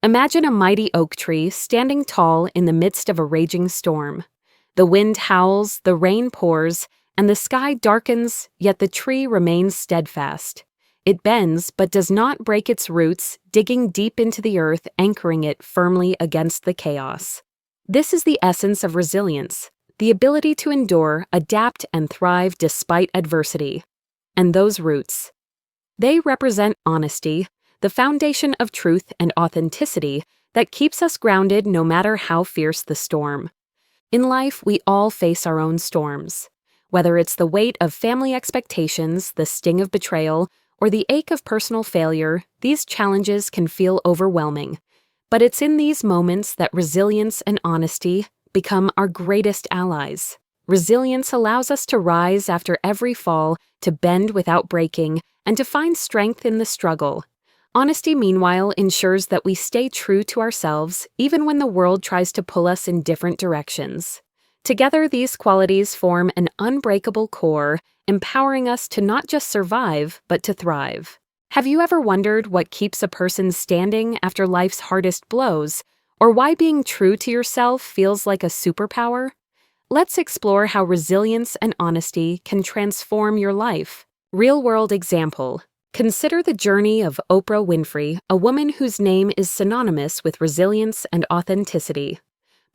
Imagine a mighty oak tree standing tall in the midst of a raging storm. The wind howls, the rain pours, and the sky darkens, yet the tree remains steadfast. It bends but does not break its roots, digging deep into the earth, anchoring it firmly against the chaos. This is the essence of resilience, the ability to endure, adapt, and thrive despite adversity. And those roots, they represent honesty, the foundation of truth and authenticity that keeps us grounded no matter how fierce the storm. In life, we all face our own storms. Whether it's the weight of family expectations, the sting of betrayal, or the ache of personal failure, these challenges can feel overwhelming. But it's in these moments that resilience and honesty become our greatest allies. Resilience allows us to rise after every fall, to bend without breaking, and to find strength in the struggle. Honesty, meanwhile, ensures that we stay true to ourselves even when the world tries to pull us in different directions. Together, these qualities form an unbreakable core, empowering us to not just survive, but to thrive. Have you ever wondered what keeps a person standing after life's hardest blows, or why being true to yourself feels like a superpower? Let's explore how resilience and honesty can transform your life. Real-world example. Consider the journey of Oprah Winfrey, a woman whose name is synonymous with resilience and authenticity.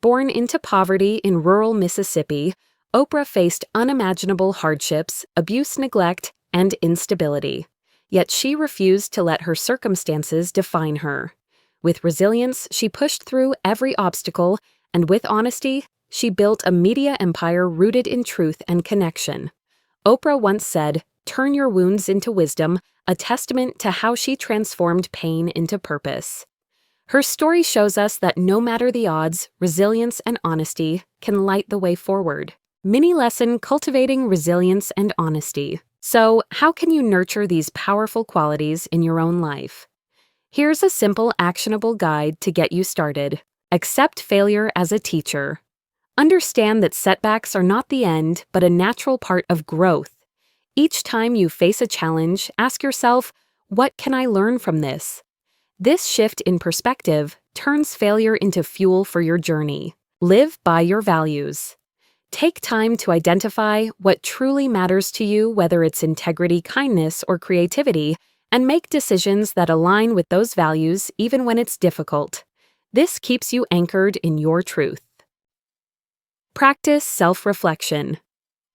Born into poverty in rural Mississippi, Oprah faced unimaginable hardships, abuse, neglect, and instability. Yet she refused to let her circumstances define her. With resilience, she pushed through every obstacle, and with honesty, she built a media empire rooted in truth and connection. Oprah once said, "Turn your wounds into wisdom," a testament to how she transformed pain into purpose. Her story shows us that no matter the odds, resilience and honesty can light the way forward. Mini lesson: cultivating resilience and honesty. So, how can you nurture these powerful qualities in your own life? Here's a simple, actionable guide to get you started. Accept failure as a teacher. Understand that setbacks are not the end, but a natural part of growth. Each time you face a challenge, ask yourself, what can I learn from this? This shift in perspective turns failure into fuel for your journey. Live by your values. Take time to identify what truly matters to you, whether it's integrity, kindness, or creativity, and make decisions that align with those values even when it's difficult. This keeps you anchored in your truth. Practice self-reflection.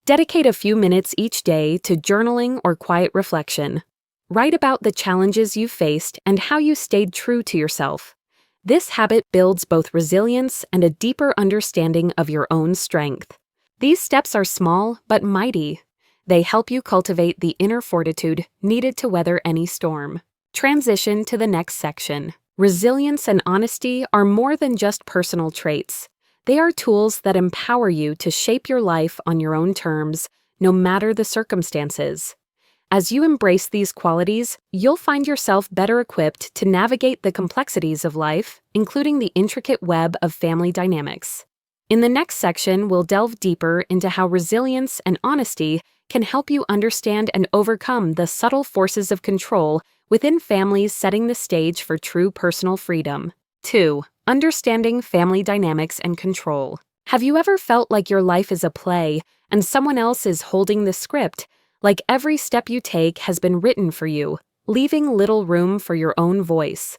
Dedicate a few minutes each day to journaling or quiet reflection. Write about the challenges you faced and how you stayed true to yourself. This habit builds both resilience and a deeper understanding of your own strength. These steps are small but mighty. They help you cultivate the inner fortitude needed to weather any storm. Transition to the next section. Resilience and honesty are more than just personal traits. They are tools that empower you to shape your life on your own terms, no matter the circumstances. As you embrace these qualities, you'll find yourself better equipped to navigate the complexities of life, including the intricate web of family dynamics. In the next section, we'll delve deeper into how resilience and honesty can help you understand and overcome the subtle forces of control within families, setting the stage for true personal freedom. 2. Understanding family dynamics and control. Have you ever felt like your life is a play and someone else is holding the script, like every step you take has been written for you, leaving little room for your own voice?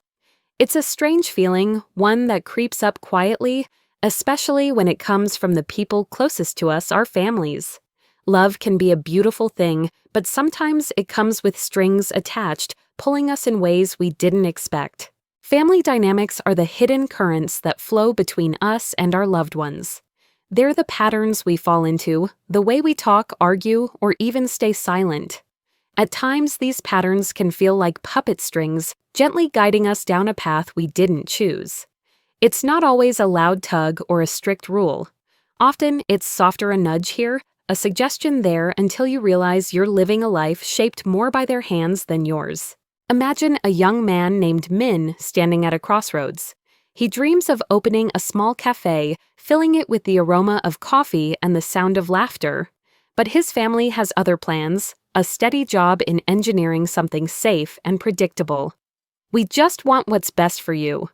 It's a strange feeling, one that creeps up quietly, especially when it comes from the people closest to us, our families. Love can be a beautiful thing, but sometimes it comes with strings attached, pulling us in ways we didn't expect. Family dynamics are the hidden currents that flow between us and our loved ones. They're the patterns we fall into, the way we talk, argue, or even stay silent. At times, these patterns can feel like puppet strings, gently guiding us down a path we didn't choose. It's not always a loud tug or a strict rule. Often, it's softer, a nudge here, a suggestion there, until you realize you're living a life shaped more by their hands than yours. Imagine a young man named Min standing at a crossroads. He dreams of opening a small cafe, filling it with the aroma of coffee and the sound of laughter. But his family has other plans, a steady job in engineering something safe and predictable. "We just want what's best for you."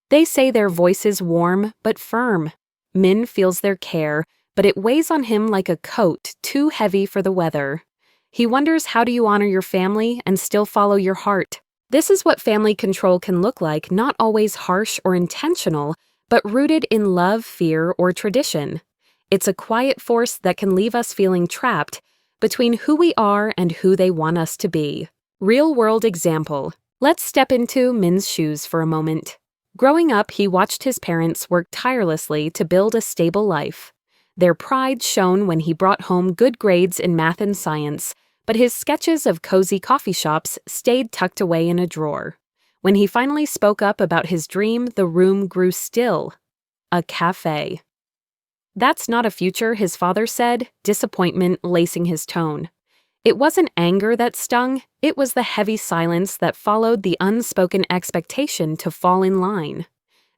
They say their voice is warm but firm. Min feels their care, but it weighs on him like a coat too heavy for the weather. He wonders, how do you honor your family and still follow your heart? This is what family control can look like, not always harsh or intentional, but rooted in love, fear, or tradition. It's a quiet force that can leave us feeling trapped between who we are and who they want us to be. Real-world example. Let's step into Min's shoes for a moment. Growing up, he watched his parents work tirelessly to build a stable life. Their pride shone when he brought home good grades in math and science, but his sketches of cozy coffee shops stayed tucked away in a drawer. When he finally spoke up about his dream, the room grew still. A cafe. That's not a future, his father said, disappointment lacing his tone. It wasn't anger that stung, it was the heavy silence that followed the unspoken expectation to fall in line.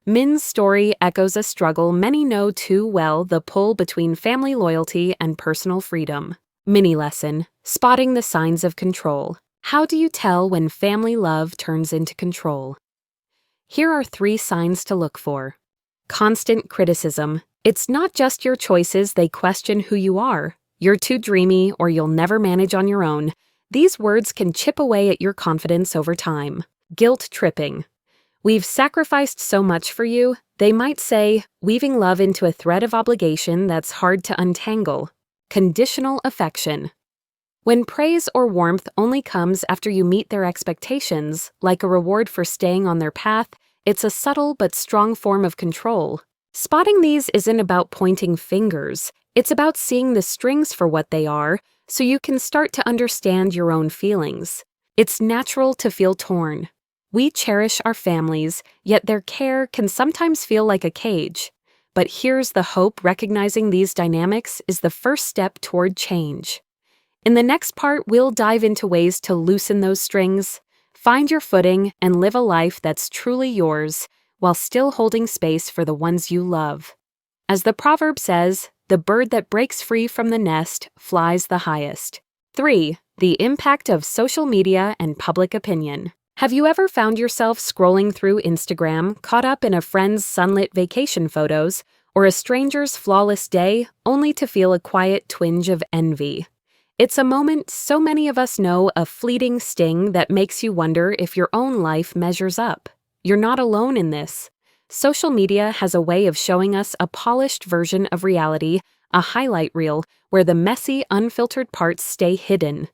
Min's story echoes a struggle many know too well, the pull between family loyalty and personal freedom. Mini lesson: spotting the signs of control. How do you tell when family love turns into control? Here are 3 signs to look for. Constant criticism. It's not just your choices, they question who you are. You're too dreamy, or you'll never manage on your own. These words can chip away at your confidence over time. Guilt tripping. We've sacrificed so much for you, they might say, weaving love into a thread of obligation that's hard to untangle. Conditional affection. When praise or warmth only comes after you meet their expectations, like a reward for staying on their path, it's a subtle but strong form of control. Spotting these isn't about pointing fingers. It's about seeing the strings for what they are, so you can start to understand your own feelings. It's natural to feel torn. We cherish our families, yet their care can sometimes feel like a cage. But here's the hope: recognizing these dynamics is the first step toward change. In the next part, we'll dive into ways to loosen those strings, find your footing, and live a life that's truly yours, while still holding space for the ones you love. As the proverb says, the bird that breaks free from the nest flies the highest. 3. The impact of social media and public opinion. Have you ever found yourself scrolling through Instagram, caught up in a friend's sunlit vacation photos, or a stranger's flawless day, only to feel a quiet twinge of envy? It's a moment so many of us know, a fleeting sting that makes you wonder if your own life measures up. You're not alone in this. Social media has a way of showing us a polished version of reality, a highlight reel where the messy, unfiltered parts stay hidden.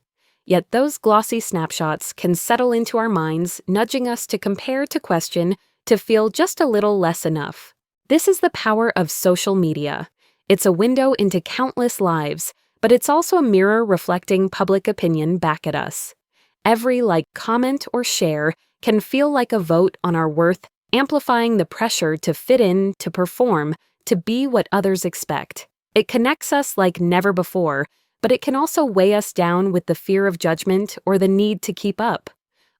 Yet those glossy snapshots can settle into our minds, nudging us to compare, to question, to feel just a little less enough. This is the power of social media. It's a window into countless lives, but it's also a mirror reflecting public opinion back at us. Every like, comment, or share can feel like a vote on our worth, amplifying the pressure to fit in, to perform, to be what others expect. It connects us like never before, but it can also weigh us down with the fear of judgment or the need to keep up.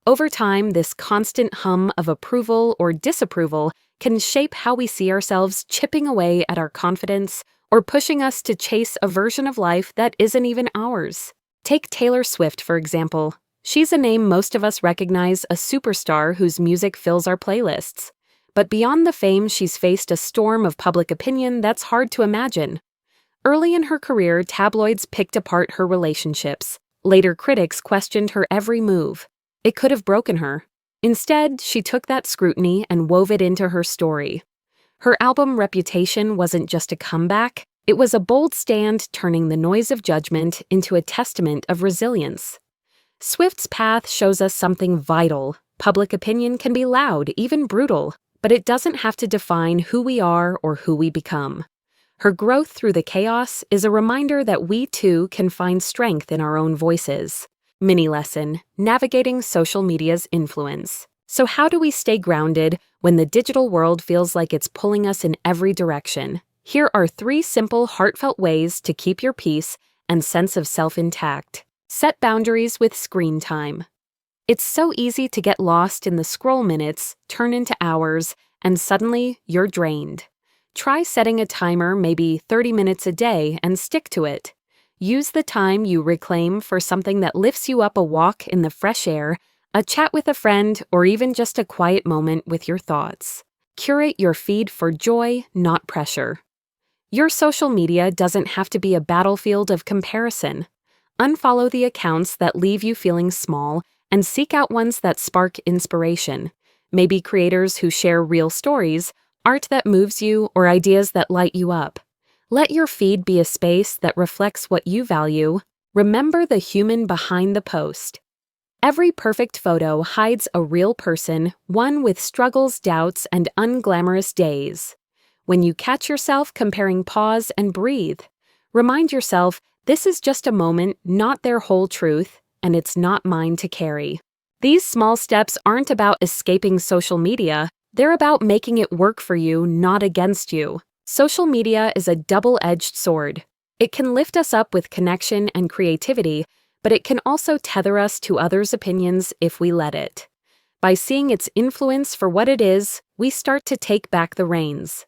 Over time, this constant hum of approval or disapproval can shape how we see ourselves, chipping away at our confidence or pushing us to chase a version of life that isn't even ours. Take Taylor Swift, for example. She's a name most of us recognize, a superstar whose music fills our playlists. But beyond the fame, she's faced a storm of public opinion that's hard to imagine. Early in her career, tabloids picked apart her relationships. Later, critics questioned her every move. It could have broken her. Instead, she took that scrutiny and wove it into her story. Her album Reputation wasn't just a comeback, it was a bold stand, turning the noise of judgment into a testament of resilience. Swift's path shows us something vital. Public opinion can be loud, even brutal, but it doesn't have to define who we are or who we become. Her growth through the chaos is a reminder that we too can find strength in our own voices. Mini lesson: navigating social media's influence. So how do we stay grounded when the digital world feels like it's pulling us in every direction? Here are 3 simple, heartfelt ways to keep your peace and sense of self intact. Set boundaries with screen time. It's so easy to get lost in the scroll minutes, turn into hours, and suddenly you're drained. Try setting a timer, maybe 30 minutes a day, and stick to it. Use the time you reclaim for something that lifts you up: a walk in the fresh air, a chat with a friend, or even just a quiet moment with your thoughts. Curate your feed for joy, not pressure. Your social media doesn't have to be a battlefield of comparison. Unfollow the accounts that leave you feeling small and seek out ones that spark inspiration. Maybe creators who share real stories, art that moves you, or ideas that light you up. Let your feed be a space that reflects what you value. Remember the human behind the post. Every perfect photo hides a real person, one with struggles, doubts, and unglamorous days. When you catch yourself comparing, pause and breathe. Remind yourself, this is just a moment, not their whole truth, and it's not mine to carry. These small steps aren't about escaping social media, they're about making it work for you, not against you. Social media is a double-edged sword. It can lift us up with connection and creativity, but it can also tether us to others' opinions if we let it. By seeing its influence for what it is, we start to take back the reins.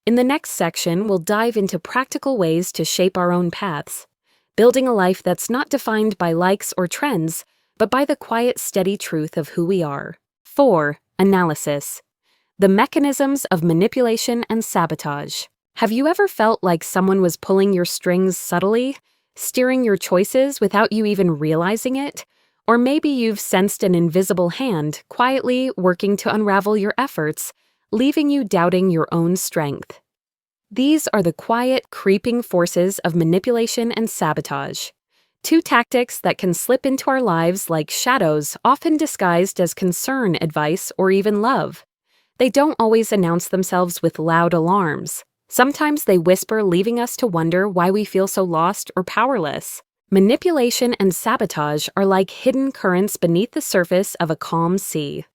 In the next section, we'll dive into practical ways to shape our own paths, building a life that's not defined by likes or trends, but by the quiet, steady truth of who we are. 4. Analysis. The mechanisms of manipulation and sabotage. Have you ever felt like someone was pulling your strings subtly, steering your choices without you even realizing it? Or maybe you've sensed an invisible hand quietly working to unravel your efforts, leaving you doubting your own strength. These are the quiet, creeping forces of manipulation and sabotage. Two tactics that can slip into our lives like shadows, often disguised as concern, advice, or even love. They don't always announce themselves with loud alarms. Sometimes they whisper, leaving us to wonder why we feel so lost or powerless. Manipulation and sabotage are like hidden currents beneath the surface of a calm sea.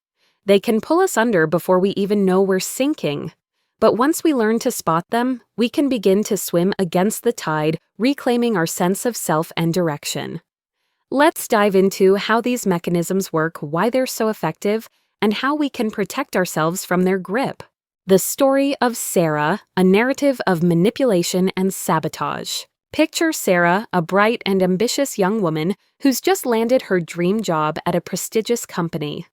They can pull us under before we even know we're sinking. But once we learn to spot them, we can begin to swim against the tide, reclaiming our sense of self and direction. Let's dive into how these mechanisms work, why they're so effective, and how we can protect ourselves from their grip. The story of Sarah, a narrative of manipulation and sabotage. Picture Sarah, a bright and ambitious young woman who's just landed her dream job at a prestigious company.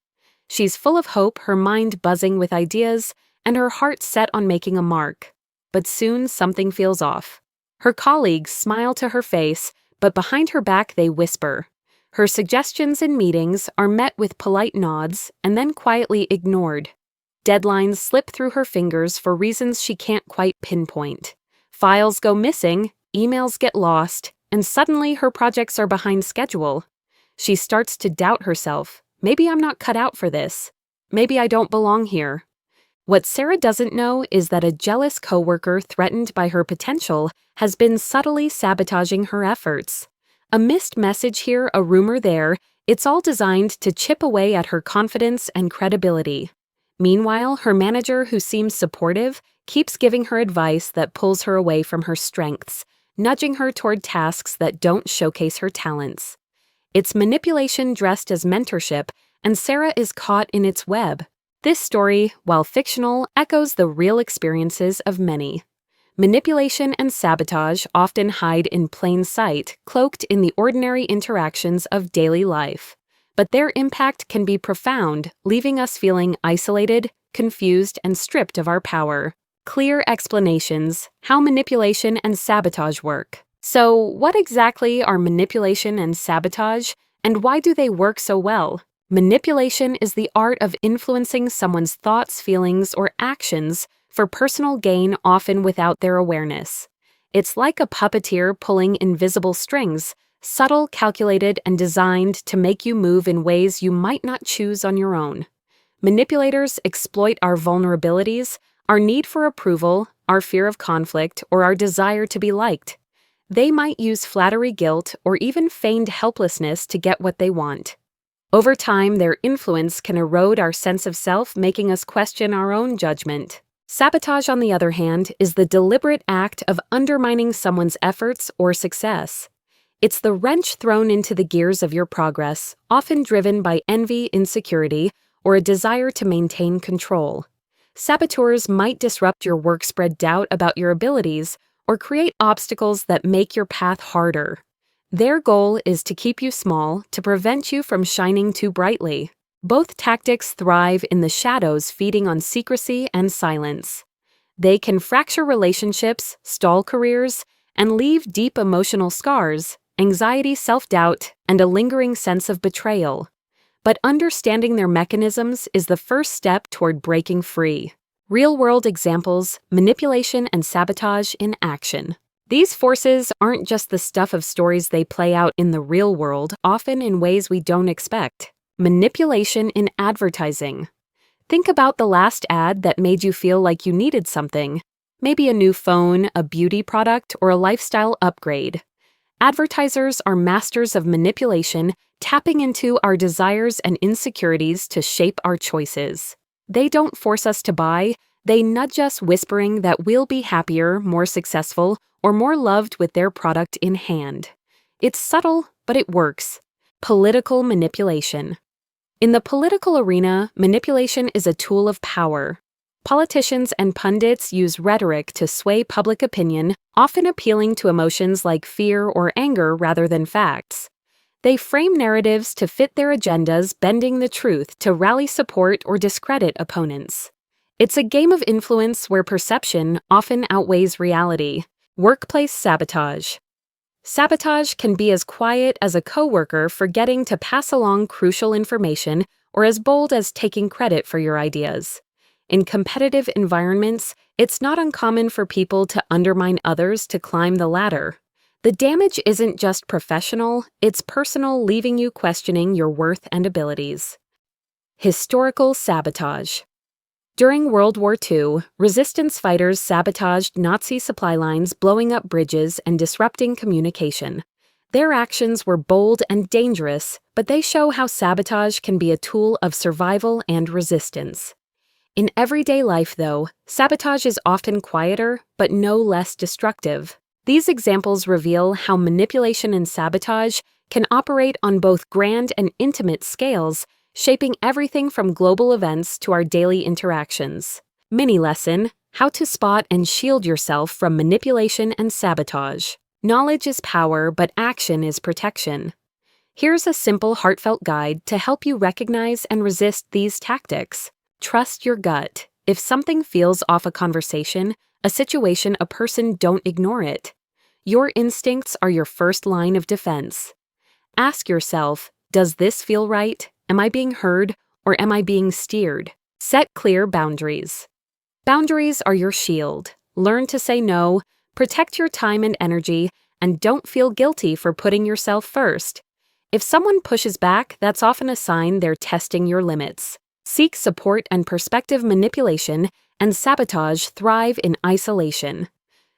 She's full of hope, her mind buzzing with ideas, and her heart set on making a mark. But soon something feels off. Her colleagues smile to her face, but behind her back they whisper. Her suggestions in meetings are met with polite nods and then quietly ignored. Deadlines slip through her fingers for reasons she can't quite pinpoint. Files go missing, emails get lost, and suddenly her projects are behind schedule. She starts to doubt herself. Maybe I'm not cut out for this. Maybe I don't belong here. What Sarah doesn't know is that a jealous coworker threatened by her potential has been subtly sabotaging her efforts. A missed message here, a rumor there, it's all designed to chip away at her confidence and credibility. Meanwhile, her manager, who seems supportive, keeps giving her advice that pulls her away from her strengths, nudging her toward tasks that don't showcase her talents. It's manipulation dressed as mentorship, and Sarah is caught in its web. This story, while fictional, echoes the real experiences of many. Manipulation and sabotage often hide in plain sight, cloaked in the ordinary interactions of daily life. But their impact can be profound, leaving us feeling isolated, confused, and stripped of our power. Clear explanations: how manipulation and sabotage work. So, what exactly are manipulation and sabotage, and why do they work so well? Manipulation is the art of influencing someone's thoughts, feelings, or actions for personal gain, often without their awareness. It's like a puppeteer pulling invisible strings, subtle, calculated, and designed to make you move in ways you might not choose on your own. Manipulators exploit our vulnerabilities, our need for approval, our fear of conflict, or our desire to be liked. They might use flattery, guilt, or even feigned helplessness to get what they want. Over time, their influence can erode our sense of self, making us question our own judgment. Sabotage, on the other hand, is the deliberate act of undermining someone's efforts or success. It's the wrench thrown into the gears of your progress, often driven by envy, insecurity, or a desire to maintain control. Saboteurs might disrupt your work, spread doubt about your abilities, or create obstacles that make your path harder. Their goal is to keep you small, to prevent you from shining too brightly. Both tactics thrive in the shadows, feeding on secrecy and silence. They can fracture relationships, stall careers, and leave deep emotional scars, anxiety, self-doubt, and a lingering sense of betrayal. But understanding their mechanisms is the first step toward breaking free. Real-world examples, manipulation and sabotage in action. These forces aren't just the stuff of stories, they play out in the real world, often in ways we don't expect. Manipulation in advertising. Think about the last ad that made you feel like you needed something. Maybe a new phone, a beauty product, or a lifestyle upgrade. Advertisers are masters of manipulation, tapping into our desires and insecurities to shape our choices. They don't force us to buy, they nudge us, whispering that we'll be happier, more successful, or more loved with their product in hand. It's subtle, but it works. Political manipulation. In the political arena, manipulation is a tool of power. Politicians and pundits use rhetoric to sway public opinion, often appealing to emotions like fear or anger rather than facts. They frame narratives to fit their agendas, bending the truth to rally support or discredit opponents. It's a game of influence where perception often outweighs reality. Workplace sabotage. Sabotage can be as quiet as a coworker forgetting to pass along crucial information or as bold as taking credit for your ideas. In competitive environments, it's not uncommon for people to undermine others to climb the ladder. The damage isn't just professional, it's personal, leaving you questioning your worth and abilities. Historical sabotage. During World War II, resistance fighters sabotaged Nazi supply lines, blowing up bridges and disrupting communication. Their actions were bold and dangerous, but they show how sabotage can be a tool of survival and resistance. In everyday life, though, sabotage is often quieter, but no less destructive. These examples reveal how manipulation and sabotage can operate on both grand and intimate scales, shaping everything from global events to our daily interactions. Mini lesson: how to spot and shield yourself from manipulation and sabotage. Knowledge is power, but action is protection. Here's a simple, heartfelt guide to help you recognize and resist these tactics. Trust your gut. If something feels off, a conversation, a situation, a person, don't ignore it. Your instincts are your first line of defense. Ask yourself, does this feel right? Am I being heard, or am I being steered? Set clear boundaries. Boundaries are your shield. Learn to say no, protect your time and energy, and don't feel guilty for putting yourself first. If someone pushes back, that's often a sign they're testing your limits. Seek support and perspective. Manipulation and sabotage thrive in isolation.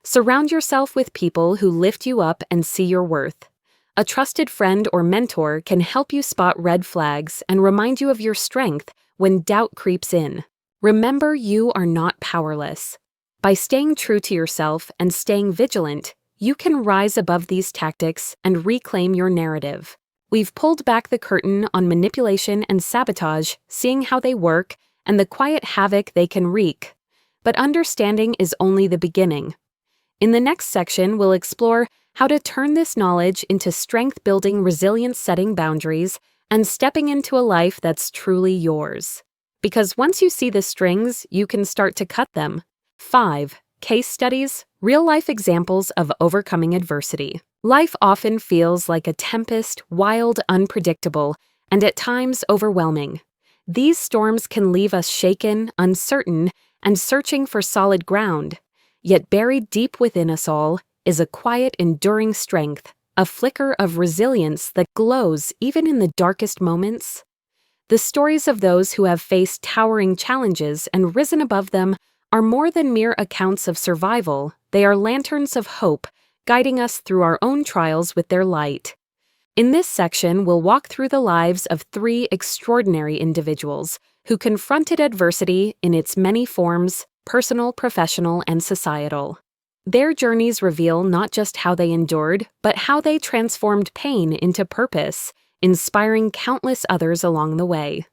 Surround yourself with people who lift you up and see your worth. A trusted friend or mentor can help you spot red flags and remind you of your strength when doubt creeps in. Remember, you are not powerless. By staying true to yourself and staying vigilant, you can rise above these tactics and reclaim your narrative. We've pulled back the curtain on manipulation and sabotage, seeing how they work and the quiet havoc they can wreak. But understanding is only the beginning. In the next section, we'll explore how to turn this knowledge into strength, building resilience, setting boundaries, and stepping into a life that's truly yours. Because once you see the strings, you can start to cut them. 5. Case studies, real-life examples of overcoming adversity. Life often feels like a tempest, wild, unpredictable, and at times overwhelming. These storms can leave us shaken, uncertain, and searching for solid ground. Yet buried deep within us all is a quiet, enduring strength, a flicker of resilience that glows even in the darkest moments. The stories of those who have faced towering challenges and risen above them are more than mere accounts of survival. They are lanterns of hope, guiding us through our own trials with their light. In this section, we'll walk through the lives of 3 extraordinary individuals who confronted adversity in its many forms: personal, professional, and societal. Their journeys reveal not just how they endured, but how they transformed pain into purpose, inspiring countless others along the way.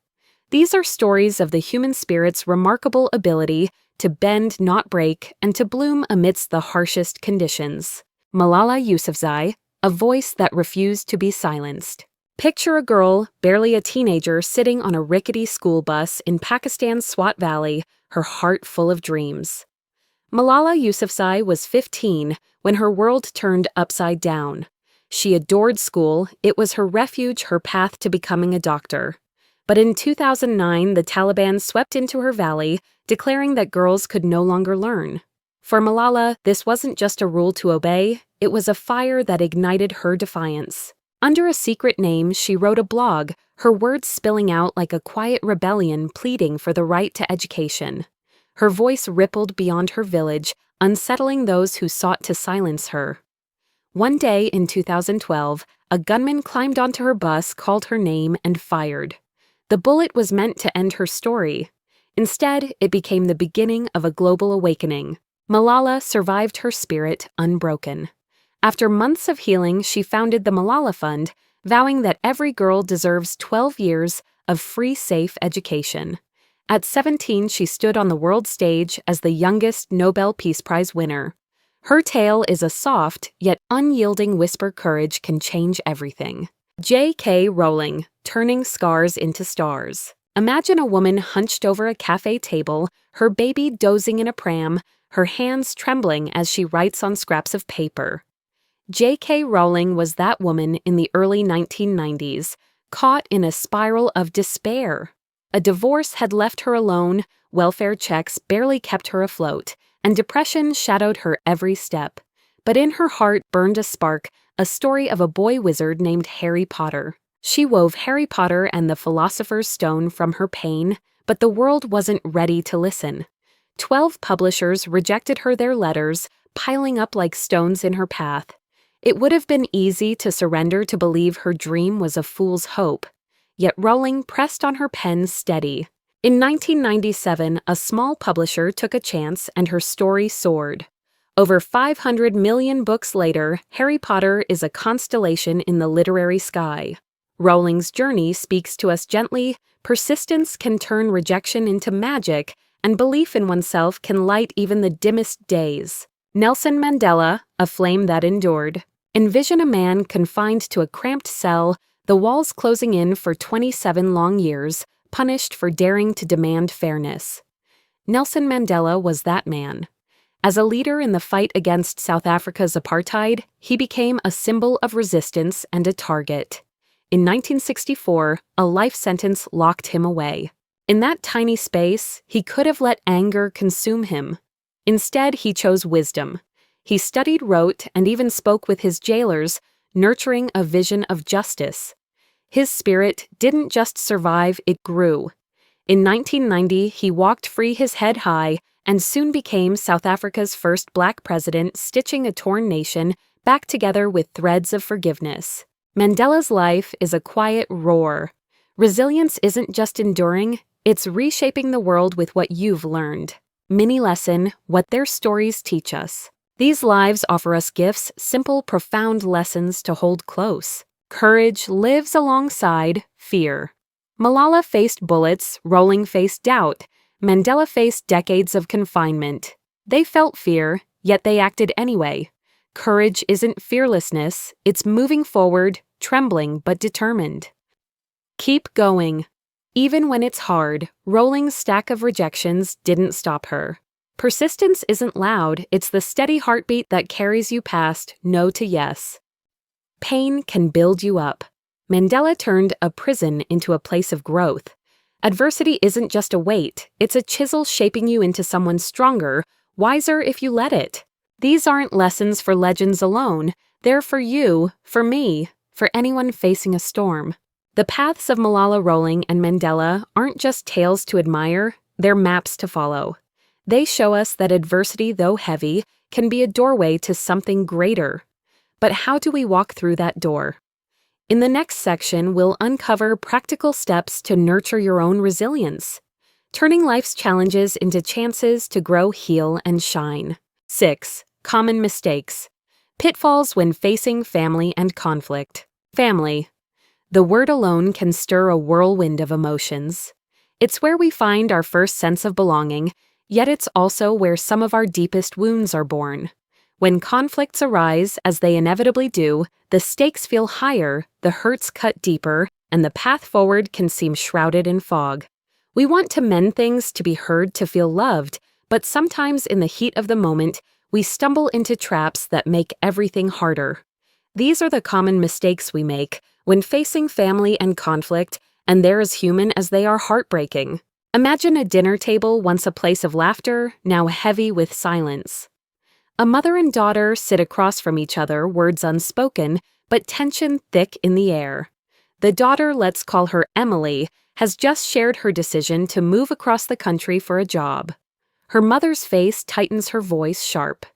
These are stories of the human spirit's remarkable ability to bend, not break, and to bloom amidst the harshest conditions. Malala Yousafzai, a voice that refused to be silenced. Picture a girl, barely a teenager, sitting on a rickety school bus in Pakistan's Swat Valley, her heart full of dreams. Malala Yousafzai was 15 when her world turned upside down. She adored school, it was her refuge, her path to becoming a doctor. But in 2009, the Taliban swept into her valley, declaring that girls could no longer learn. For Malala, this wasn't just a rule to obey, it was a fire that ignited her defiance. Under a secret name, she wrote a blog, her words spilling out like a quiet rebellion pleading for the right to education. Her voice rippled beyond her village, unsettling those who sought to silence her. One day in 2012, a gunman climbed onto her bus, called her name, and fired. The bullet was meant to end her story. Instead, it became the beginning of a global awakening. Malala survived her spirit unbroken. After months of healing, she founded the Malala Fund, vowing that every girl deserves 12 years of free, safe education. At 17, she stood on the world stage as the youngest Nobel Peace Prize winner. Her tale is a soft, yet unyielding whisper: courage can change everything. J.K. Rowling, turning scars into stars. Imagine a woman hunched over a cafe table, her baby dozing in a pram, her hands trembling as she writes on scraps of paper. J.K. Rowling was that woman in the early 1990s, caught in a spiral of despair. A divorce had left her alone, welfare checks barely kept her afloat, and depression shadowed her every step. But in her heart burned a spark, a story of a boy wizard named Harry Potter. She wove Harry Potter and the Philosopher's Stone from her pain, but the world wasn't ready to listen. 12 publishers rejected their letters, piling up like stones in her path. It would have been easy to surrender, to believe her dream was a fool's hope. Yet Rowling pressed on, her pen steady. In 1997, a small publisher took a chance and her story soared. Over 500 million books later, Harry Potter is a constellation in the literary sky. Rowling's journey speaks to us gently: persistence can turn rejection into magic, and belief in oneself can light even the dimmest days. Nelson Mandela, A Flame That Endured. Envision a man confined to a cramped cell, the walls closing in for 27 long years, punished for daring to demand fairness. Nelson Mandela was that man. As a leader in the fight against South Africa's apartheid, he became a symbol of resistance and a target. In 1964, a life sentence locked him away. In that tiny space, he could have let anger consume him. Instead, he chose wisdom. He studied, wrote, and even spoke with his jailers, nurturing a vision of justice. His spirit didn't just survive, it grew. In 1990, he walked free, his head high, and soon became South Africa's first Black president, stitching a torn nation back together with threads of forgiveness. Mandela's life is a quiet roar. Resilience isn't just enduring, it's reshaping the world with what you've learned. Mini lesson: what their stories teach us. These lives offer us gifts, simple, profound lessons to hold close. Courage lives alongside fear. Malala faced bullets, Rowling faced doubt, Mandela faced decades of confinement. They felt fear, yet they acted anyway. Courage isn't fearlessness, it's moving forward, trembling but determined. Keep going. Even when it's hard, Rowling's stack of rejections didn't stop her. Persistence isn't loud, it's the steady heartbeat that carries you past no to yes. Pain can build you up. Mandela turned a prison into a place of growth. Adversity isn't just a weight, it's a chisel shaping you into someone stronger, wiser if you let it. These aren't lessons for legends alone, they're for you, for me, for anyone facing a storm. The paths of Malala, Rowling, and Mandela aren't just tales to admire, they're maps to follow. They show us that adversity, though heavy, can be a doorway to something greater. But how do we walk through that door? In the next section, we'll uncover practical steps to nurture your own resilience, turning life's challenges into chances to grow, heal, and shine. 6. Common mistakes. Pitfalls when facing family and conflict. Family. The word alone can stir a whirlwind of emotions. It's where we find our first sense of belonging, yet it's also where some of our deepest wounds are born. When conflicts arise, as they inevitably do, the stakes feel higher, the hurts cut deeper, and the path forward can seem shrouded in fog. We want to mend things, to be heard, to feel loved, but sometimes in the heat of the moment, we stumble into traps that make everything harder. These are the common mistakes we make when facing family and conflict, and they're as human as they are heartbreaking. Imagine a dinner table once a place of laughter, now heavy with silence. A mother and daughter sit across from each other, words unspoken, but tension thick in the air. The daughter, let's call her Emily, has just shared her decision to move across the country for a job. Her mother's face tightens, her voice sharp.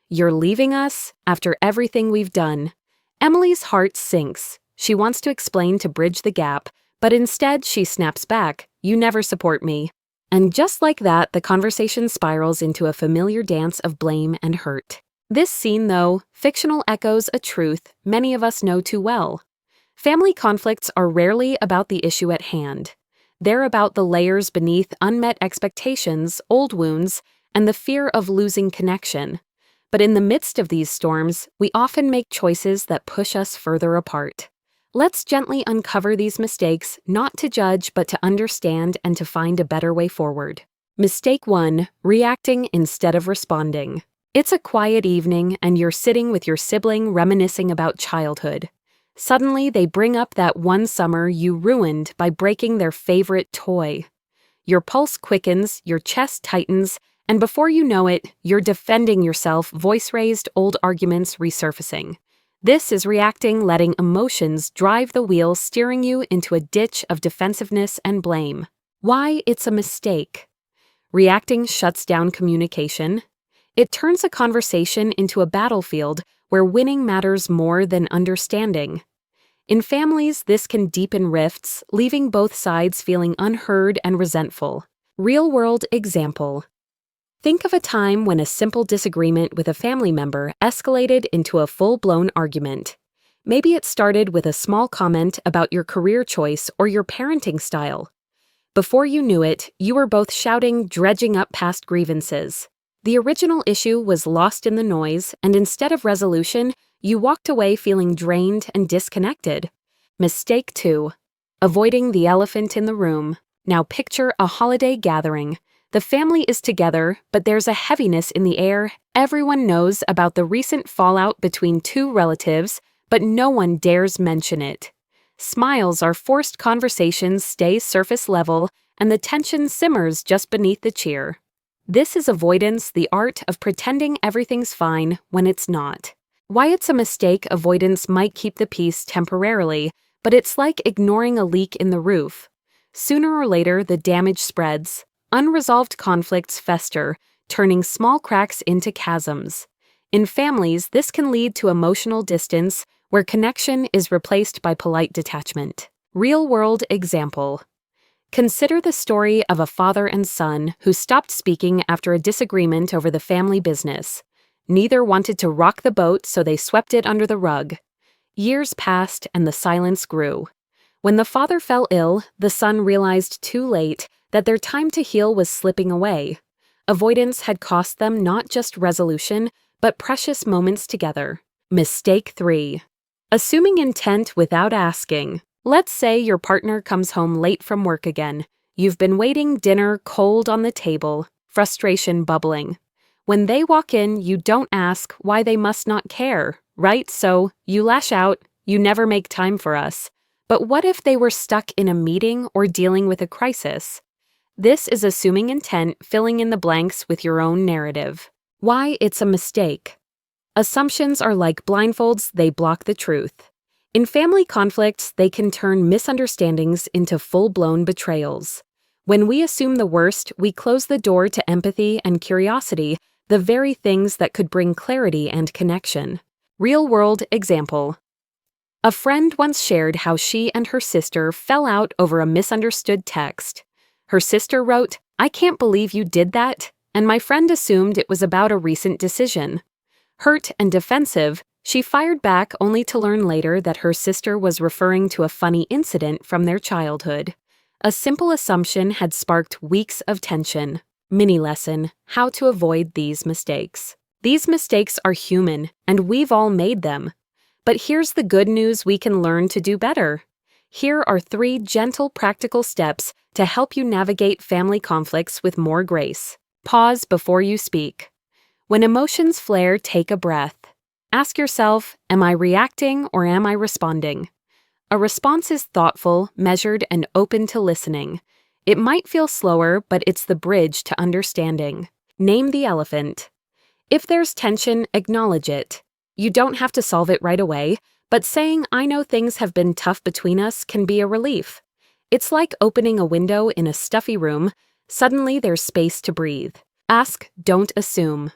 "You're leaving us? After everything we've done?" Emily's heart sinks. She wants to explain to bridge the gap, but instead she snaps back, "You never support me." And just like that, the conversation spirals into a familiar dance of blame and hurt. This scene, though, fictional, echoes a truth many of us know too well. Family conflicts are rarely about the issue at hand. They're about the layers beneath, unmet expectations, old wounds, and the fear of losing connection. But in the midst of these storms, we often make choices that push us further apart. Let's gently uncover these mistakes, not to judge, but to understand and to find a better way forward. Mistake 1: reacting instead of responding. It's a quiet evening, and you're sitting with your sibling reminiscing about childhood. Suddenly, they bring up that one summer you ruined by breaking their favorite toy. Your pulse quickens, your chest tightens, and before you know it, you're defending yourself, voice raised, old arguments resurfacing. This is reacting, letting emotions drive the wheel, steering you into a ditch of defensiveness and blame. Why it's a mistake. Reacting shuts down communication. It turns a conversation into a battlefield where winning matters more than understanding. In families, this can deepen rifts, leaving both sides feeling unheard and resentful. Real-world example. Think of a time when a simple disagreement with a family member escalated into a full-blown argument. Maybe it started with a small comment about your career choice or your parenting style. Before you knew it, you were both shouting, dredging up past grievances. The original issue was lost in the noise, and instead of resolution, you walked away feeling drained and disconnected. Mistake 2: avoiding the elephant in the room. Now picture a holiday gathering. The family is together, but there's a heaviness in the air. Everyone knows about the recent fallout between two relatives, but no one dares mention it. Smiles are forced, conversations stay surface level, and the tension simmers just beneath the cheer. This is avoidance, the art of pretending everything's fine when it's not. Why it's a mistake: avoidance might keep the peace temporarily, but it's like ignoring a leak in the roof. Sooner or later, the damage spreads. Unresolved conflicts fester, turning small cracks into chasms. In families, this can lead to emotional distance, where connection is replaced by polite detachment. Real-world example. Consider the story of a father and son who stopped speaking after a disagreement over the family business. Neither wanted to rock the boat, so they swept it under the rug. Years passed, and the silence grew. When the father fell ill, the son realized too late that their time to heal was slipping away. Avoidance had cost them not just resolution, but precious moments together. Mistake 3: assuming intent without asking. Let's say your partner comes home late from work again. You've been waiting, dinner cold on the table, frustration bubbling. When they walk in, you don't ask why they must not care, right? So you lash out, "You never make time for us." But what if they were stuck in a meeting or dealing with a crisis? This is assuming intent, filling in the blanks with your own narrative. Why it's a mistake. Assumptions are like blindfolds, they block the truth. In family conflicts, they can turn misunderstandings into full-blown betrayals. When we assume the worst, we close the door to empathy and curiosity, the very things that could bring clarity and connection. Real-world example. A friend once shared how she and her sister fell out over a misunderstood text. Her sister wrote, "I can't believe you did that," and my friend assumed it was about a recent decision. Hurt and defensive, she fired back only to learn later that her sister was referring to a funny incident from their childhood. A simple assumption had sparked weeks of tension. Mini lesson: how to avoid these mistakes. These mistakes are human, and we've all made them. But here's the good news: we can learn to do better. Here are 3 gentle, practical steps to help you navigate family conflicts with more grace. Pause before you speak. When emotions flare, take a breath. Ask yourself, am I reacting or am I responding? A response is thoughtful, measured, and open to listening. It might feel slower, but it's the bridge to understanding. Name the elephant. If there's tension, acknowledge it. You don't have to solve it right away, but saying, "I know things have been tough between us," can be a relief. It's like opening a window in a stuffy room. Suddenly there's space to breathe. Ask, don't assume.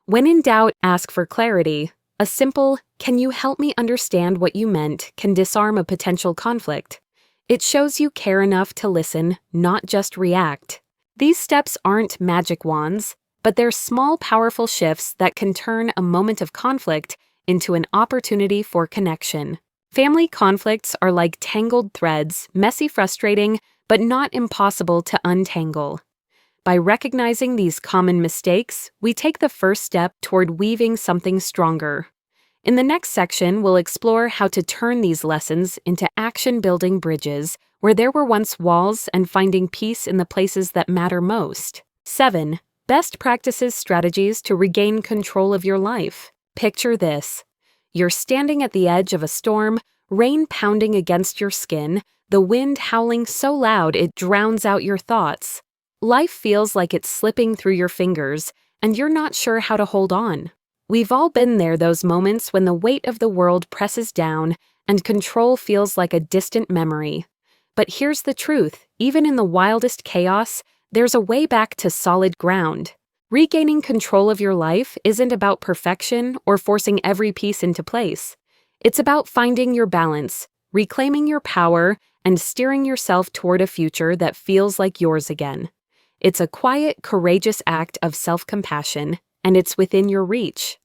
When in doubt, ask for clarity. A simple, "Can you help me understand what you meant?" can disarm a potential conflict. It shows you care enough to listen, not just react. These steps aren't magic wands, but they're small, powerful shifts that can turn a moment of conflict into an opportunity for connection. Family conflicts are like tangled threads, messy, frustrating, but not impossible to untangle. By recognizing these common mistakes, we take the first step toward weaving something stronger. In the next section, we'll explore how to turn these lessons into action-building bridges where there were once walls, and finding peace in the places that matter most. 7. Best practices strategies to regain control of your life. Picture this. You're standing at the edge of a storm, rain pounding against your skin, the wind howling so loud it drowns out your thoughts. Life feels like it's slipping through your fingers, and you're not sure how to hold on. We've all been there, those moments when the weight of the world presses down and control feels like a distant memory. But here's the truth: even in the wildest chaos, there's a way back to solid ground. Regaining control of your life isn't about perfection or forcing every piece into place. It's about finding your balance, reclaiming your power, and steering yourself toward a future that feels like yours again. It's a quiet, courageous act of self-compassion, and it's within your reach.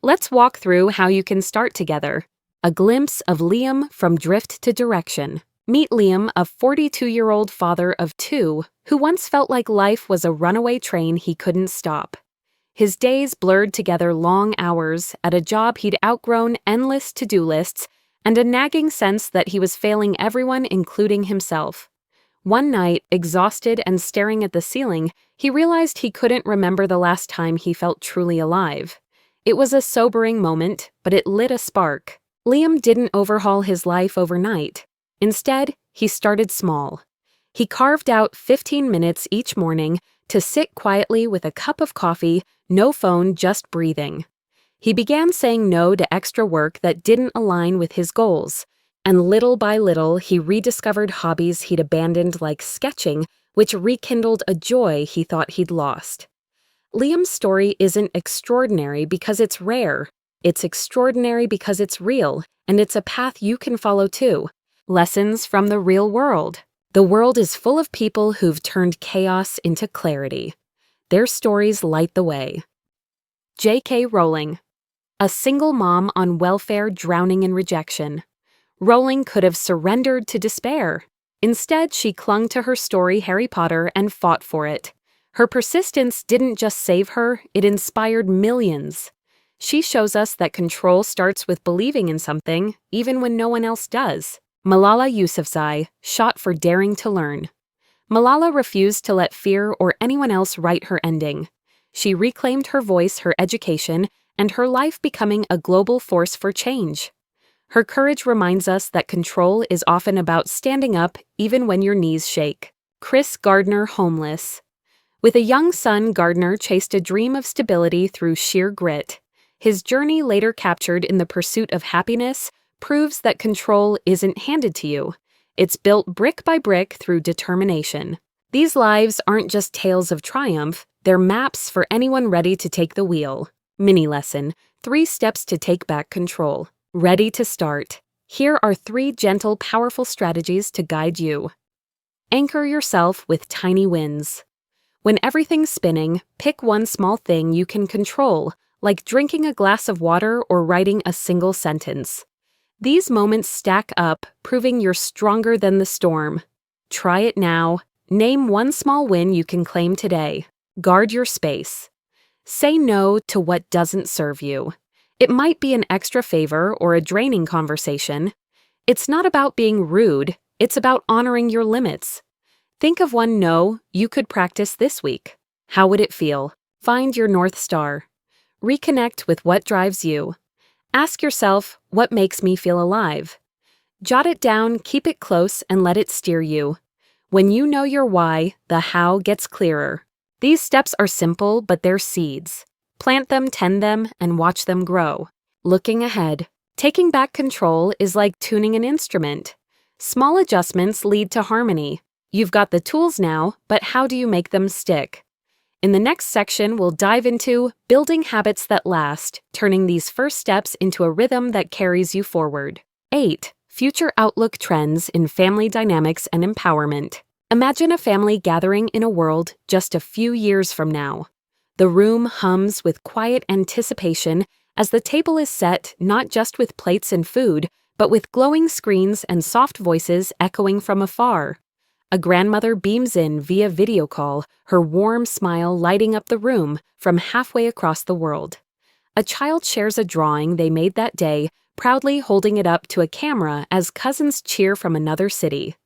Let's walk through how you can start together. A glimpse of Liam from drift to direction. Meet Liam, a 42-year-old father of 2 who once felt like life was a runaway train he couldn't stop. His days blurred together: long hours at a job he'd outgrown, endless to-do lists, and a nagging sense that he was failing everyone, including himself. One night, exhausted and staring at the ceiling, he realized he couldn't remember the last time he felt truly alive. It was a sobering moment, but it lit a spark. Liam didn't overhaul his life overnight. Instead, he started small. He carved out 15 minutes each morning to sit quietly with a cup of coffee, no phone, just breathing. He began saying no to extra work that didn't align with his goals, and little by little he rediscovered hobbies he'd abandoned, like sketching, which rekindled a joy he thought he'd lost. Liam's story isn't extraordinary because it's rare. It's extraordinary because it's real, and it's a path you can follow too. Lessons from the real world. The world is full of people who've turned chaos into clarity. Their stories light the way. J.K. Rowling. A single mom on welfare, drowning in rejection. Rowling could have surrendered to despair. Instead, she clung to her story, Harry Potter, and fought for it. Her persistence didn't just save her, it inspired millions. She shows us that control starts with believing in something, even when no one else does. Malala Yousafzai, shot for daring to learn. Malala refused to let fear or anyone else write her ending. She reclaimed her voice, her education, and her life, becoming a global force for change. Her courage reminds us that control is often about standing up even when your knees shake. Chris Gardner, homeless. With a young son, Gardner chased a dream of stability through sheer grit. His journey, later captured in The Pursuit of Happiness, proves that control isn't handed to you. It's built brick by brick through determination. These lives aren't just tales of triumph, they're maps for anyone ready to take the wheel. Mini lesson: 3 steps to take back control. Ready to start. Here are 3 gentle, powerful strategies to guide you. Anchor yourself with tiny wins. When everything's spinning, pick one small thing you can control, like drinking a glass of water or writing a single sentence. These moments stack up, proving you're stronger than the storm. Try it now. Name one small win you can claim today. Guard your space. Say no to what doesn't serve you. It might be an extra favor or a draining conversation. It's not about being rude, it's about honoring your limits. Think of one no you could practice this week. How would it feel? Find your North Star. Reconnect with what drives you. Ask yourself, what makes me feel alive? Jot it down, keep it close, and let it steer you. When you know your why, the how gets clearer. These steps are simple, but they're seeds. Plant them, tend them, and watch them grow. Looking ahead. Taking back control is like tuning an instrument. Small adjustments lead to harmony. You've got the tools now, but how do you make them stick? In the next section, we'll dive into building habits that last, turning these first steps into a rhythm that carries you forward. 8. Future outlook trends in family dynamics and empowerment. Imagine a family gathering in a world just a few years from now. The room hums with quiet anticipation as the table is set not just with plates and food, but with glowing screens and soft voices echoing from afar. A grandmother beams in via video call, her warm smile lighting up the room from halfway across the world. A child shares a drawing they made that day, proudly holding it up to a camera as cousins cheer from another city.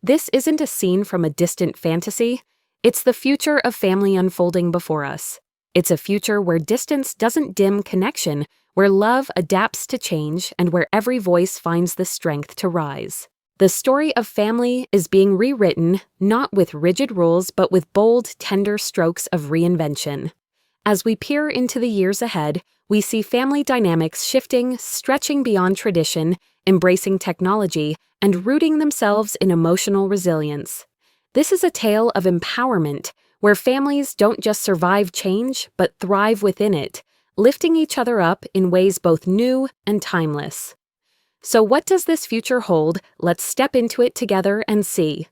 This isn't a scene from a distant fantasy. It's the future of family unfolding before us. It's a future where distance doesn't dim connection, where love adapts to change, and where every voice finds the strength to rise. The story of family is being rewritten, not with rigid rules, but with bold, tender strokes of reinvention. As we peer into the years ahead, we see family dynamics shifting, stretching beyond tradition, embracing technology, and rooting themselves in emotional resilience. This is a tale of empowerment, where families don't just survive change, but thrive within it, lifting each other up in ways both new and timeless. So what does this future hold? Let's step into it together and see.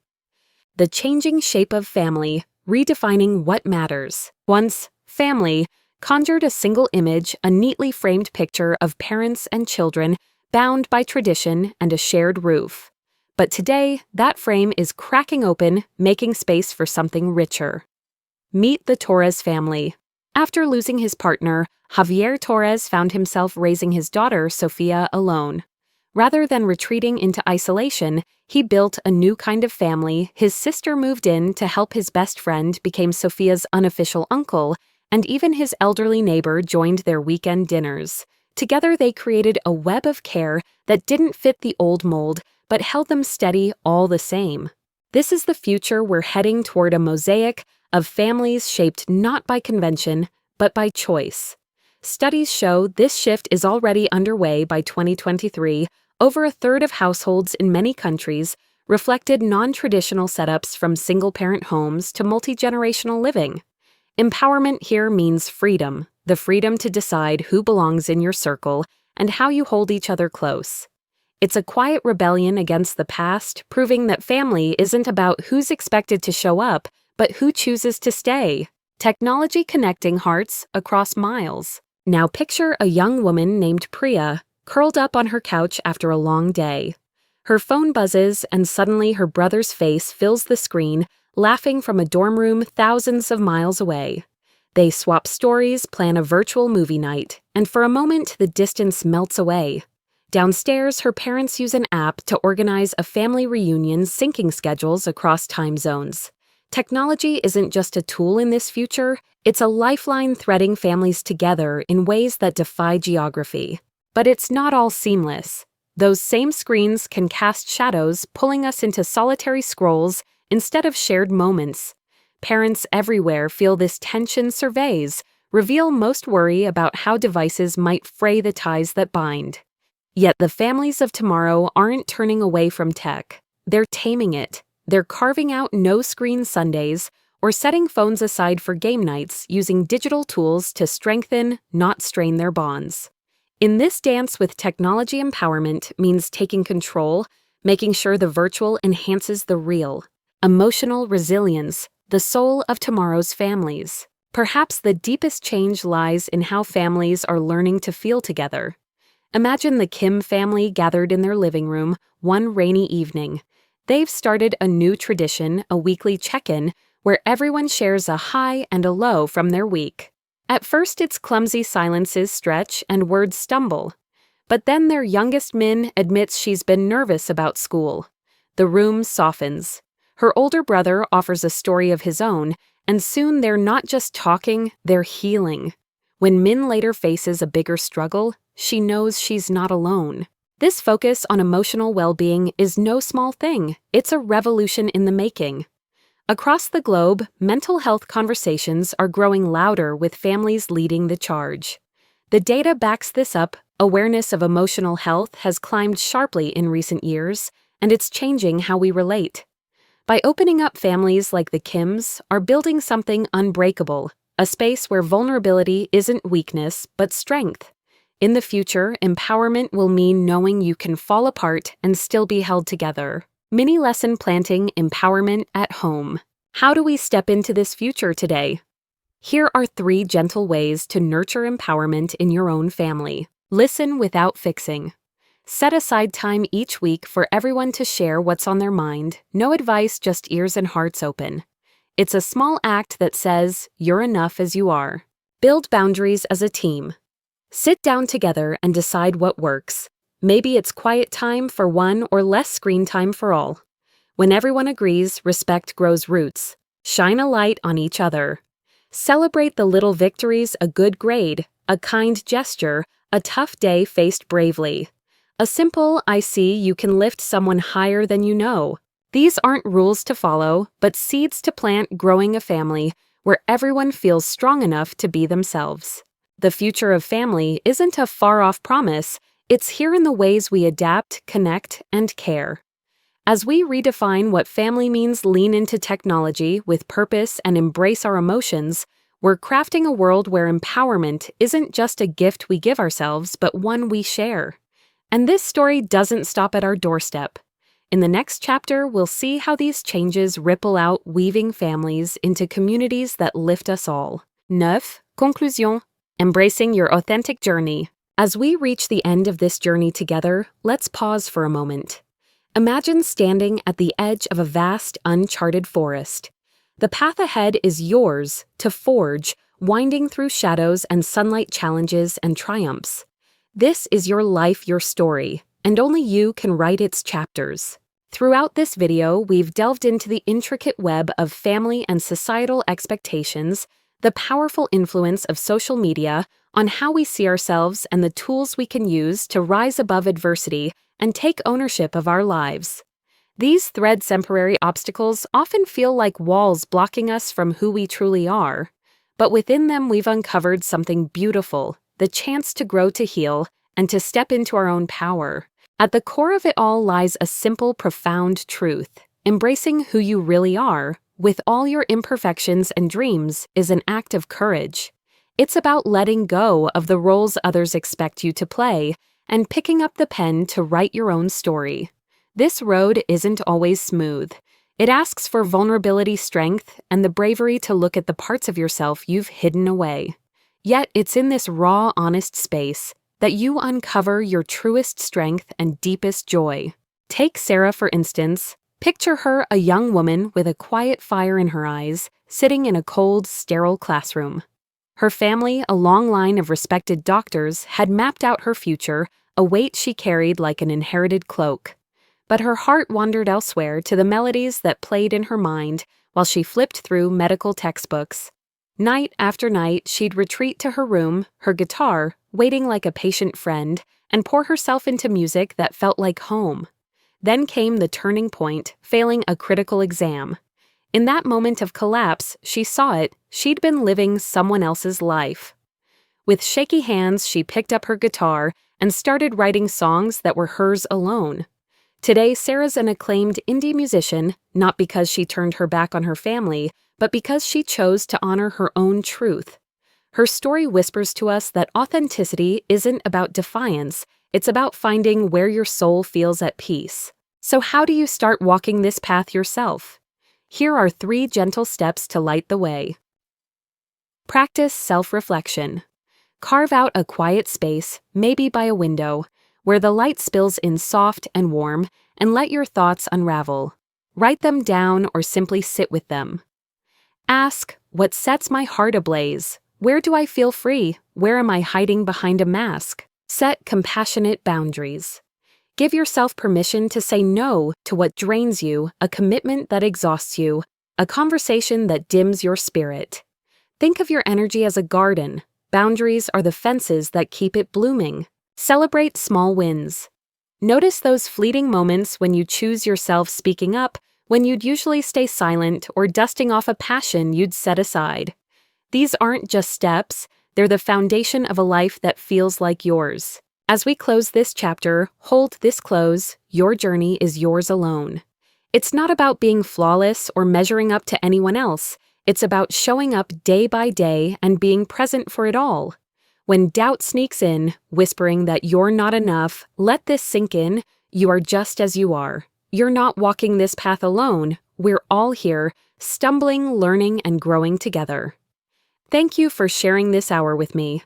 The changing shape of family, redefining what matters. Once, family conjured a single image, a neatly framed picture of parents and children bound by tradition and a shared roof. But today, that frame is cracking open, making space for something richer. Meet the Torres family. After losing his partner, Javier Torres found himself raising his daughter, Sofia, alone. Rather than retreating into isolation, he built a new kind of family. His sister moved in to help his best friend became Sofia's unofficial uncle, and even his elderly neighbor joined their weekend dinners. Together they created a web of care that didn't fit the old mold, but held them steady all the same. This is the future we're heading toward, a mosaic of families shaped not by convention, but by choice. Studies show this shift is already underway. By 2023. Over a third of households in many countries reflected non-traditional setups, from single-parent homes to multi-generational living. Empowerment here means freedom, the freedom to decide who belongs in your circle and how you hold each other close. It's a quiet rebellion against the past, proving that family isn't about who's expected to show up, but who chooses to stay. Technology connecting hearts across miles. Now picture a young woman named Priya, curled up on her couch after a long day. Her phone buzzes, and suddenly her brother's face fills the screen, laughing from a dorm room thousands of miles away. They swap stories, plan a virtual movie night, and for a moment the distance melts away. Downstairs, her parents use an app to organize a family reunion, syncing schedules across time zones. Technology isn't just a tool in this future, it's a lifeline threading families together in ways that defy geography. But it's not all seamless. Those same screens can cast shadows, pulling us into solitary scrolls instead of shared moments. Parents everywhere feel this tension. Surveys reveal most worry about how devices might fray the ties that bind. Yet the families of tomorrow aren't turning away from tech. They're taming it. They're carving out no-screen Sundays or setting phones aside for game nights, using digital tools to strengthen, not strain their bonds. In this dance with technology, empowerment means taking control, making sure the virtual enhances the real. Emotional resilience, the soul of tomorrow's families. Perhaps the deepest change lies in how families are learning to feel together. Imagine the Kim family gathered in their living room one rainy evening. They've started a new tradition, a weekly check-in, where everyone shares a high and a low from their week. At first, its clumsy silences stretch and words stumble. But then their youngest Min admits she's been nervous about school. The room softens. Her older brother offers a story of his own, and soon they're not just talking, they're healing. When Min later faces a bigger struggle, she knows she's not alone. This focus on emotional well-being is no small thing. It's a revolution in the making. Across the globe, mental health conversations are growing louder with families leading the charge. The data backs this up. Awareness of emotional health has climbed sharply in recent years, and it's changing how we relate. By opening up, families like the Kims are building something unbreakable, a space where vulnerability isn't weakness, but strength. In the future, empowerment will mean knowing you can fall apart and still be held together. Mini lesson planting empowerment at home. How do we step into this future today? Here are 3 gentle ways to nurture empowerment in your own family. Listen without fixing. Set aside time each week for everyone to share what's on their mind. No advice, just ears and hearts open. It's a small act that says, you're enough as you are. Build boundaries as a team. Sit down together and decide what works. Maybe it's quiet time for one or less screen time for all. When everyone agrees, respect grows roots. Shine a light on each other. Celebrate the little victories: a good grade, a kind gesture, a tough day faced bravely. A simple "I see you" can lift someone higher than you know. These aren't rules to follow, but seeds to plant, growing a family where everyone feels strong enough to be themselves. The future of family isn't a far-off promise. It's here in the ways we adapt, connect, and care. As we redefine what family means, lean into technology with purpose, and embrace our emotions, we're crafting a world where empowerment isn't just a gift we give ourselves, but one we share. And this story doesn't stop at our doorstep. In the next chapter, we'll see how these changes ripple out, weaving families into communities that lift us all. 9. Conclusion. Embracing your authentic journey. As we reach the end of this journey together, let's pause for a moment. Imagine standing at the edge of a vast, uncharted forest. The path ahead is yours to forge, winding through shadows and sunlight, challenges and triumphs. This is your life, your story, and only you can write its chapters. Throughout this video, we've delved into the intricate web of family and societal expectations, the powerful influence of social media on how we see ourselves, and the tools we can use to rise above adversity and take ownership of our lives. These temporary obstacles often feel like walls blocking us from who we truly are, but within them we've uncovered something beautiful, the chance to grow, to heal, and to step into our own power. At the core of it all lies a simple, profound truth. Embracing who you really are, with all your imperfections and dreams, is an act of courage. It's about letting go of the roles others expect you to play and picking up the pen to write your own story. This road isn't always smooth. It asks for vulnerability, strength, and the bravery to look at the parts of yourself you've hidden away. Yet it's in this raw, honest space that you uncover your truest strength and deepest joy. Take Sarah, for instance. Picture her, a young woman with a quiet fire in her eyes, sitting in a cold, sterile classroom. Her family, a long line of respected doctors, had mapped out her future, a weight she carried like an inherited cloak. But her heart wandered elsewhere, to the melodies that played in her mind while she flipped through medical textbooks. Night after night, she'd retreat to her room, her guitar, waiting like a patient friend, and pour herself into music that felt like home. Then came the turning point, failing a critical exam. In that moment of collapse, she saw it. She'd been living someone else's life. With shaky hands, she picked up her guitar and started writing songs that were hers alone. Today, Sarah's an acclaimed indie musician, not because she turned her back on her family, but because she chose to honor her own truth. Her story whispers to us that authenticity isn't about defiance, it's about finding where your soul feels at peace. So how do you start walking this path yourself? Here are 3 gentle steps to light the way. Practice self-reflection. Carve out a quiet space, maybe by a window, where the light spills in soft and warm, and let your thoughts unravel. Write them down or simply sit with them. Ask, what sets my heart ablaze? Where do I feel free? Where am I hiding behind a mask? Set compassionate boundaries. Give yourself permission to say no to what drains you, a commitment that exhausts you, a conversation that dims your spirit. Think of your energy as a garden. Boundaries are the fences that keep it blooming. Celebrate small wins. Notice those fleeting moments when you choose yourself speaking up, when you'd usually stay silent, or dusting off a passion you'd set aside. These aren't just steps, they're the foundation of a life that feels like yours. As we close this chapter, hold this close, your journey is yours alone. It's not about being flawless or measuring up to anyone else. It's about showing up day by day and being present for it all. When doubt sneaks in, whispering that you're not enough, let this sink in. You are just as you are. You're not walking this path alone. We're all here, stumbling, learning, and growing together. Thank you for sharing this hour with me.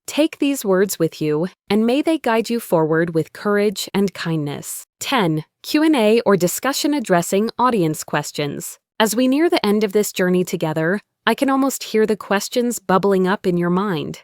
Take these words with you, and may they guide you forward with courage and kindness. 10. Q&A or discussion addressing audience questions. As we near the end of this journey together, I can almost hear the questions bubbling up in your mind.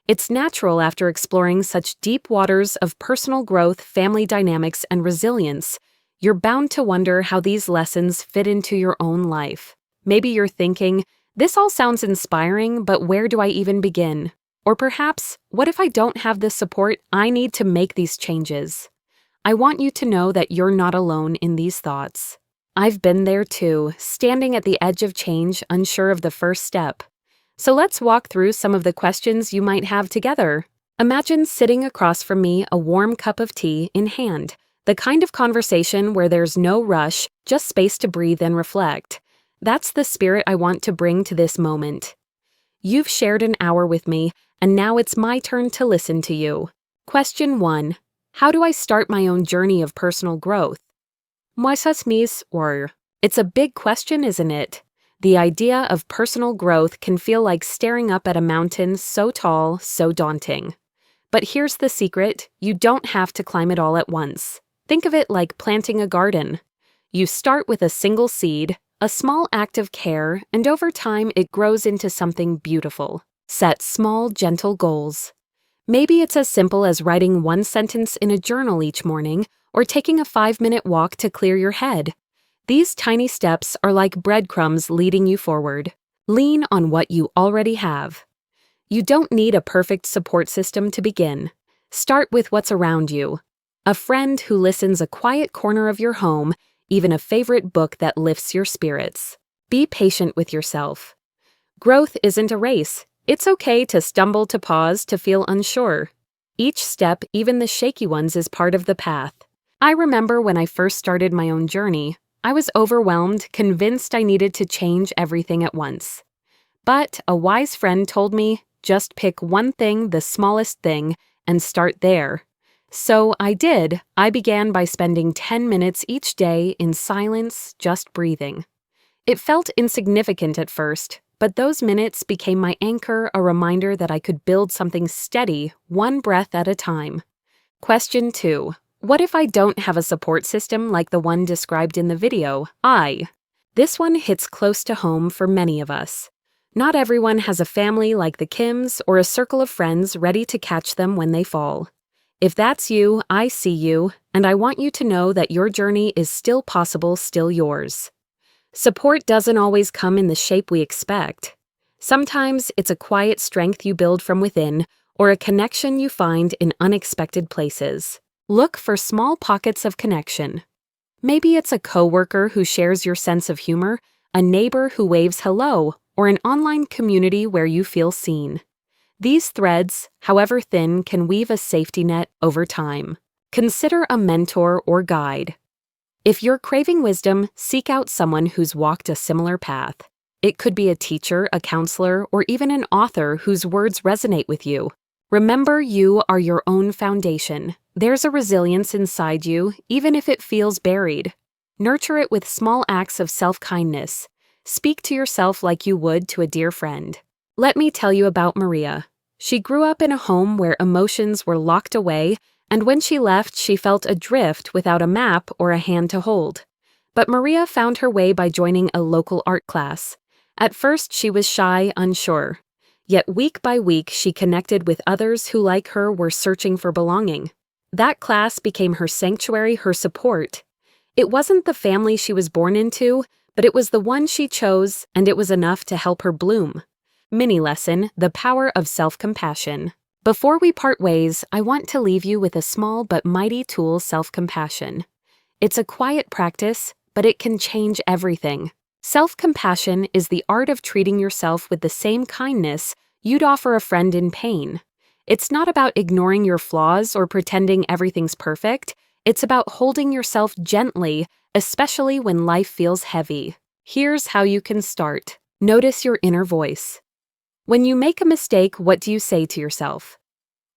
It's natural after exploring such deep waters of personal growth, family dynamics, and resilience. You're bound to wonder how these lessons fit into your own life. Maybe you're thinking, this all sounds inspiring, but where do I even begin? Or perhaps, what if I don't have the support I need to make these changes? I want you to know that you're not alone in these thoughts. I've been there too, standing at the edge of change, unsure of the first step. So let's walk through some of the questions you might have together. Imagine sitting across from me, a warm cup of tea in hand, the kind of conversation where there's no rush, just space to breathe and reflect. That's the spirit I want to bring to this moment. You've shared an hour with me, and now it's my turn to listen to you. Question 1. How do I start my own journey of personal growth? It's a big question, isn't it? The idea of personal growth can feel like staring up at a mountain so tall, so daunting. But here's the secret, you don't have to climb it all at once. Think of it like planting a garden. You start with a single seed, a small act of care, and over time it grows into something beautiful. Set small, gentle goals. Maybe it's as simple as writing one sentence in a journal each morning or taking a 5-minute walk to clear your head. These tiny steps are like breadcrumbs leading you forward. Lean on what you already have. You don't need a perfect support system to begin. Start with what's around you. A friend who listens, a quiet corner of your home, even a favorite book that lifts your spirits. Be patient with yourself. Growth isn't a race. It's okay to stumble, to pause, to feel unsure. Each step, even the shaky ones, is part of the path. I remember when I first started my own journey, I was overwhelmed, convinced I needed to change everything at once. But a wise friend told me, just pick one thing, the smallest thing, and start there. So I did. I began by spending 10 minutes each day in silence, just breathing. It felt insignificant at first, but those minutes became my anchor, a reminder that I could build something steady, one breath at a time. Question 2. What if I don't have a support system like the one described in the video? This one hits close to home for many of us. Not everyone has a family like the Kims or a circle of friends ready to catch them when they fall. If that's you, I see you, and I want you to know that your journey is still possible, still yours. Support doesn't always come in the shape we expect. Sometimes it's a quiet strength you build from within, or a connection you find in unexpected places. Look for small pockets of connection. Maybe it's a coworker who shares your sense of humor, a neighbor who waves hello, or an online community where you feel seen. These threads, however thin, can weave a safety net over time. Consider a mentor or guide. If you're craving wisdom, seek out someone who's walked a similar path. It could be a teacher, a counselor, or even an author whose words resonate with you. Remember, you are your own foundation. There's a resilience inside you, even if it feels buried. Nurture it with small acts of self-kindness. Speak to yourself like you would to a dear friend. Let me tell you about Maria. She grew up in a home where emotions were locked away, and when she left, she felt adrift without a map or a hand to hold. But Maria found her way by joining a local art class. At first, she was shy, unsure. Yet week by week, she connected with others who, like her, were searching for belonging. That class became her sanctuary, her support. It wasn't the family she was born into, but it was the one she chose, and it was enough to help her bloom. Mini lesson: the power of self-compassion. Before we part ways, I want to leave you with a small but mighty tool: self-compassion. It's a quiet practice, but it can change everything. Self-compassion is the art of treating yourself with the same kindness you'd offer a friend in pain. It's not about ignoring your flaws or pretending everything's perfect. It's about holding yourself gently, especially when life feels heavy. Here's how you can start. Notice your inner voice. When you make a mistake, what do you say to yourself?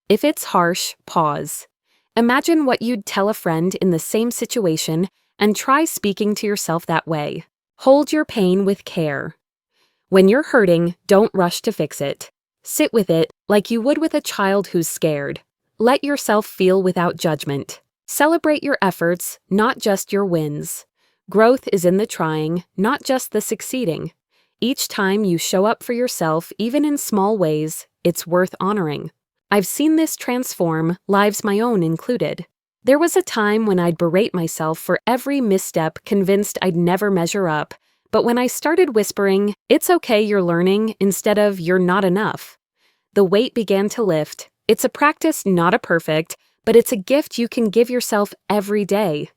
If it's harsh, pause. Imagine what you'd tell a friend in the same situation and try speaking to yourself that way. Hold your pain with care. When you're hurting, don't rush to fix it. Sit with it like you would with a child who's scared. Let yourself feel without judgment. Celebrate your efforts, not just your wins. Growth is in the trying, not just the succeeding. Each time you show up for yourself, even in small ways, it's worth honoring. I've seen this transform lives, my own included. There was a time when I'd berate myself for every misstep, convinced I'd never measure up. But when I started whispering, "It's okay, you're learning," instead of "you're not enough," the weight began to lift. It's a practice, not a perfect, but it's a gift you can give yourself every day.